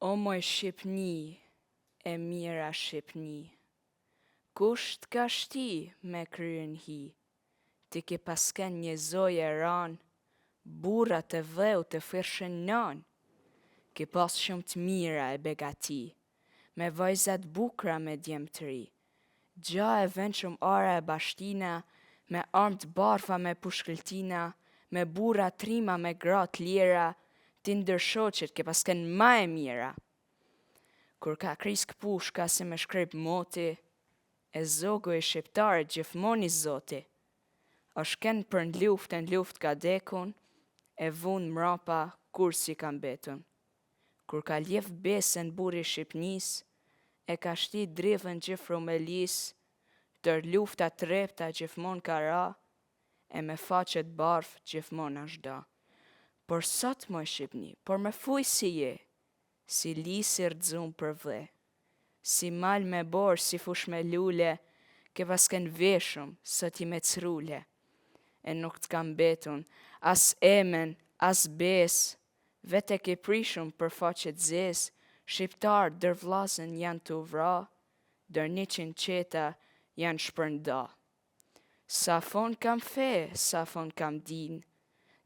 O moj Shqipni, e mira Shqipni, kush t'ka shti me kryen hi, ti ke pasken një zoje ran, burrat e vleu të firshin nan, ke pas shumë t'mira e begati, me vajzat bukra me djemtëri, gja e venshëm ara e bashtina, me armë t'barfa me pushkëltina, me burra trima me grat lira, ti ndërshoqet ke pasken ma e mira. Kur ka kris këpushka si me shkrip moti, e zogu i shqiptarit gjithmon i zoti. O shken për në luft ka dekun, e vun mrapa kur si ka mbetun. Kur ka ljef besen buri Shqipnis, e ka shti drivën gjithru me lis, tër lufta trepta gjithmon ka ra, e me faqet barf gjithmon ashda. Por sot moj Shqipni, por me fuj si je, si lisir dzum për vle, si mal me bor, si fush me lule, ke pasken veshëm, sot i me crule, e nuk t'kam betun, as emen, as bes, vete ke prishum për faqet zes, shqiptar dër vlazen janë të vra, dër 100 qeta janë shpërnda. Sa fon kam fe, sa fon kam din,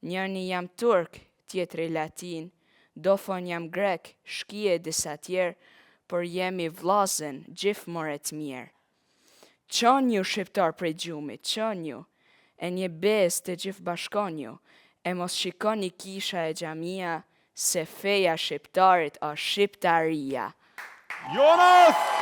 njërni jam turk, tjetri latin, do fon jam grek, shkije disa tjerë, por jemi vlazen gjithmore t'mirë. Qon ju shqiptar prej gjumit, qon ju, e një bez të gjithë bashkon ju, e mos shikoni kisha e gjamia, se feja shqiptarit o shqiptaria. Jonas!